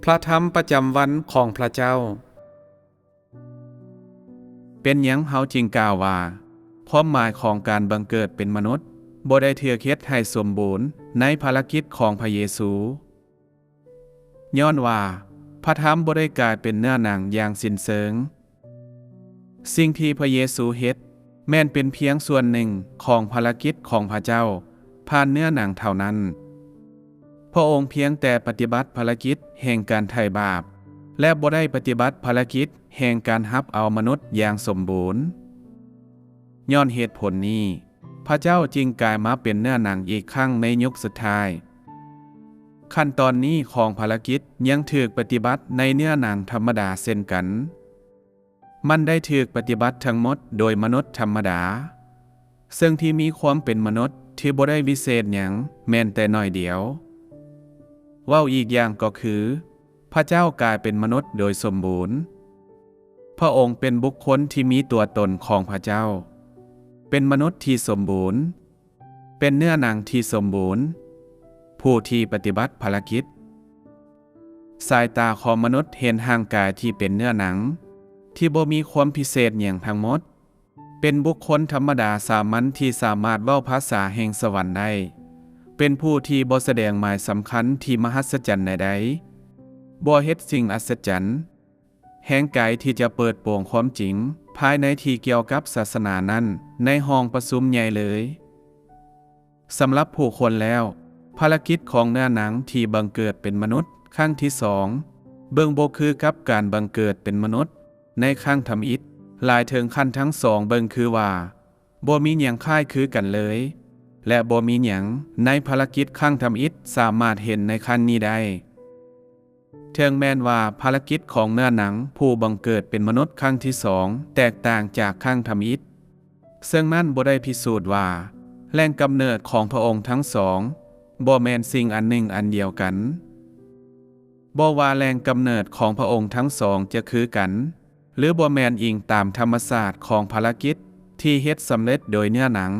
พระธรรมประจำวันของพระเจ้าเป็นหยังเฮาจึงกล่าวว่าความหมายของการบังเกิดเป็นมนุษย์บ่ได้ถูกเฮ็ดให้สมบูรณ์ในภารกิจของพระเยซูย้อนว่าพระธรรมบ่ได้กลายเป็นเนื้อหนังอย่างสิ้นเชิงสิ่งที่พระเยซูเฮ็ดแม่นเป็นเพียงส่วนหนึ่งของภารกิจของพระเจ้าผ่านเนื้อหนังเท่านั้นพระองค์เพียงแต่ปฏิบัติภารกิจแห่งการไถ่บาปและบ่ได้ปฏิบัติภารกิจแห่งการรับเอามนุษย์อย่างสมบูรณ์ย้อนเหตุผลนี้พระเจ้าจึงกลายมาเป็นเนื้อหนังอีกครั้งในยุคสุดท้ายขั้นตอนนี้ของภารกิจยังถูกปฏิบัติในเนื้อหนังธรรมดาเช่นกันมันได้ถูกปฏิบัติทั้งหมดโดยมนุษย์ธรรมดาซึ่งที่มีความเป็นมนุษย์ที่บ่ได้วิเศษหยังแม้นแต่น้อยเดียวเว้าอีกอย่างก็คือพระเจ้ากลายเป็นมนุษย์โดยสมบูรณ์พระองค์เป็นบุคคลที่มีตัวตนของพระเจ้าเป็นมนุษย์ที่สมบูรณ์เป็นเนื้อหนังที่สมบูรณ์ผู้ที่ปฏิบัติภารกิจสายตาของมนุษย์เห็นร่างกายที่เป็นเนื้อหนังที่บ่มีความพิเศษอย่างทั้งหมดเป็นบุคคลธรรมดาสามัญที่สามารถเว้าภาษาแห่งสวรรค์ได้เป็นผู้ที่บ่แสดงหมายสำคัญที่มหัศจรรย์ใดๆบ่เฮ็ดสิ่งอัศจรรย์แห่งกายที่จะเปิดโปร่งความจริงภายในที่เกี่ยวกับศาสนานั้นในห้องประชุมใหญ่เลยสำหรับผู้คนแล้วภารกิจของเนื้อหนังที่บังเกิดเป็นมนุษย์ครั้งที่2เบิ่งบ่คือกับการบังเกิดเป็นมนุษย์ในครั้งทำอิฐหลายถึงขั้นทั้งสองเบิ่งคือว่าบ่มีหยังคล้ายคือกันเลยและบ่มีหยังในภารกิจครั้งทำอิฐสามารถเห็นในขั้นนี้ได้ถึงแม้นว่าภารกิจของเนื้อหนังผู้บังเกิดเป็นมนุษย์ครั้งที่2แตกต่างจากครั้งทำอิฐซึ่งนั่นบ่ได้พิสูจน์ว่าแหล่งกำเนิดของพระองค์ทั้งสองบ่แม่นสิ่งอันหนึ่งอันเดียวกันบ่ว่าแหล่งกำเนิดของพระองค์ทั้งสองจะคือกันหรือบ่แม่นอิงตามธรรมศาสตร์ของภารกิจที่เฮ็ดสำเร็จโดยเนื้อหนัง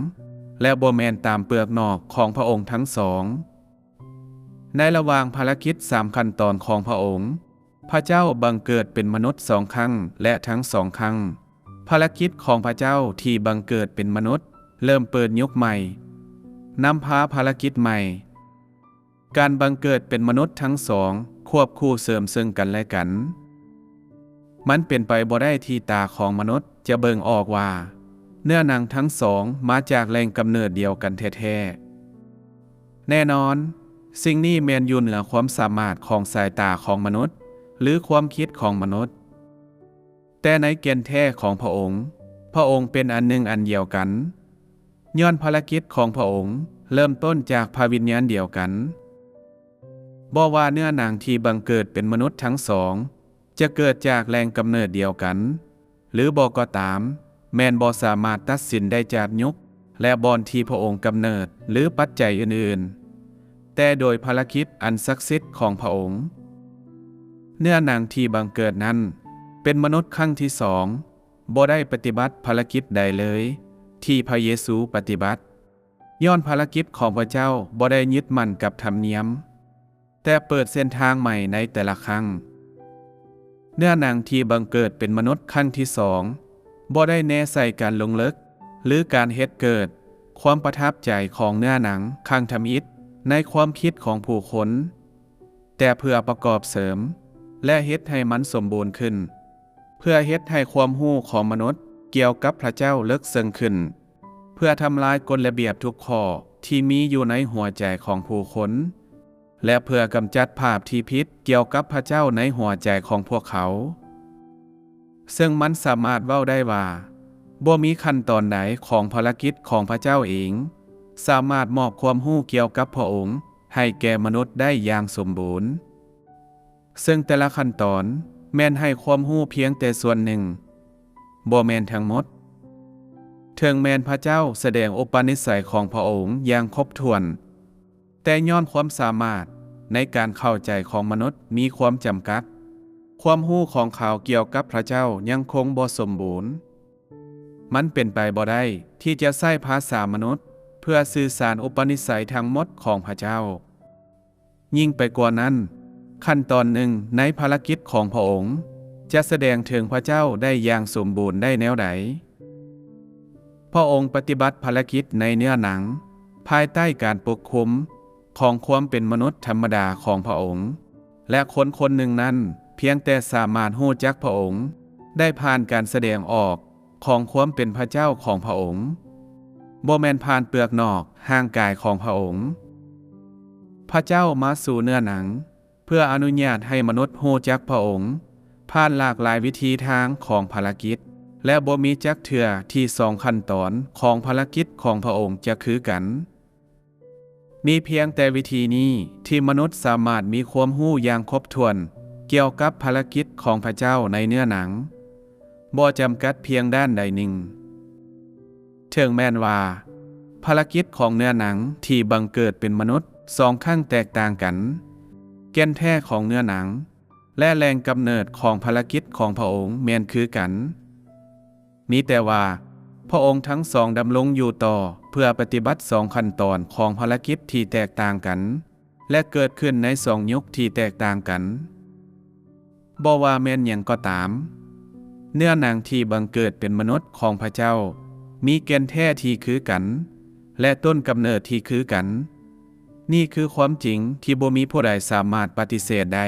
และบ่แม่นตามเปลือกนอกของพระองค์ทั้งสองในระหว่างภารกิจ3ขั้นตอนของพระองค์พระเจ้าบังเกิดเป็นมนุษย์2ครั้งและทั้ง2ครั้งภารกิจของพระเจ้าที่บังเกิดเป็นมนุษย์เริ่มเปิดยุคใหม่นำพาภารกิจใหม่การบังเกิดเป็นมนุษย์ทั้งสองควบคู่เสริมซึ่งกันและกันมันเป็นไปบ่ได้ที่ตาของมนุษย์จะเบิ่งออกว่าเนื้อหนังทั้งสองมาจากแหล่งกำเนิดเดียวกันแท้ๆแน่นอนสิ่งนี้แม่นอยู่เหนือความสามารถของสายตาของมนุษย์หรือความคิดของมนุษย์แต่ในแก่นแท้ของพระองค์เป็นอันหนึ่งอันเดียวกันย้อนภารกิจของพระองค์เริ่มต้นจากพระวิญญาณเดียวกันบ่ว่าเนื้อหนังที่บังเกิดเป็นมนุษย์ทั้งสองจะเกิดจากแรงกำเนิดเดียวกันหรือบ่ก็ตามแม่นบ่สามารถตัดสินได้จากยุคและบอนที่พระองค์กำเนิดหรือปัจจัยอื่นๆแต่โดยภารกิจอันศักดิ์สิทธิ์ของพระองค์เนื้อหนังที่บังเกิดนั้นเป็นมนุษย์ครั้งที่2บ่ได้ปฏิบัติภารกิจใดเลยที่พระเยซูปฏิบัติย้อนภารกิจของพระเจ้าบ่ได้ยึดมั่นกับธรรมเนียมแต่เปิดเส้นทางใหม่ในแต่ละครั้งเนื้อหนังที่บังเกิดเป็นมนุษย์ครั้งที่2บ่ได้แน่ใส่การลงลึกหรือการเฮ็ดเกิดความประทับใจของเนื้อหนังครั้งทำอิฐในความคิดของผู้คนแต่เพื่อประกอบเสริมและเฮ็ดให้มันสมบูรณ์ขึ้นเพื่อเฮ็ดให้ความรู้ของมนุษย์เกี่ยวกับพระเจ้าลึกซึ้งขึ้นเพื่อทำลายกฎระเบียบทุกข้อที่มีอยู่ในหัวใจของผู้คนและเพื่อกำจัดภาพที่ผิดเกี่ยวกับพระเจ้าในหัวใจของพวกเขาซึ่งมันสามารถเว้าได้ว่าบ่มีขั้นตอนใดของภารกิจของพระเจ้าเองสามารถมอบความรู้เกี่ยวกับพระองค์ให้แก่มนุษย์ได้อย่างสมบูรณ์ซึ่งแต่ละขั้นตอนแม่นให้ความรู้เพียงแต่ส่วนหนึ่งบ่แม่นทั้งหมดถึงแม้นพระเจ้าแสดงอุปนิสัยของพระองค์อย่างครบถ้วนแต่ย้อนความสามารถในการเข้าใจของมนุษย์มีความจำกัดความรู้ของเขาเกี่ยวกับพระเจ้ายังคงบ่สมบูรณ์มันเป็นไปบ่ได้ที่จะใช้ภาษามนุษย์เพื่อสื่อสารอุปนิสัยทั้งหมดของพระเจ้ายิ่งไปกว่านั้น ขั้นตอนหนึ่งในภารกิจของพระองค์จะแสดงถึงพระเจ้าได้อย่างสมบูรณ์ได้แนวใดพระองค์ปฏิบัติภารกิจในเนื้อหนังภายใต้การปกคุมของความเป็นมนุษย์ธรรมดาของพระองค์และคนคนหนึ่งนั้นเพียงแต่สามารถรู้จักพระองค์ได้ผ่านการแสดงออกของความเป็นพระเจ้าของพระองค์บ่แม่นผ่านเปลือกนอกห่างกายของพระองค์พระเจ้ามาสู่เนื้อหนังเพื่ออนุญาตให้มนุษย์รู้จักพระองค์ผ่านหลากหลายวิธีทางของภารกิจและบ่มีจักเทื่อที่สองขั้นตอนของภารกิจของพระองค์จะคือกันมีเพียงแต่วิธีนี้ที่มนุษย์สามารถมีความรู้อย่างครบถ้วนเกี่ยวกับภารกิจของพระเจ้าในเนื้อหนังบ่จำกัดเพียงด้านใดหนึ่งถึงแม้นว่าภารกิจของเนื้อหนังที่บังเกิดเป็นมนุษย์สองข้างแตกต่างกันแก่นแท้ของเนื้อหนังและแรงกำเนิดของภารกิจของพระองค์แม่นคือกันมีแต่ว่าพระองค์ทั้งสองดำรงอยู่ต่อเพื่อปฏิบัติสองขั้นตอนของภารกิจที่แตกต่างกันและเกิดขึ้นในสองยุคที่แตกต่างกันบ่ว่าแม่นหยังก็ตามเนื้อหนังที่บังเกิดเป็นมนุษย์ของพระเจ้ามีแก่นแท้ที่คือกันและต้นกำเนิดที่คือกันนี่คือความจริงที่บ่มีผู้ใดสามารถปฏิเสธได้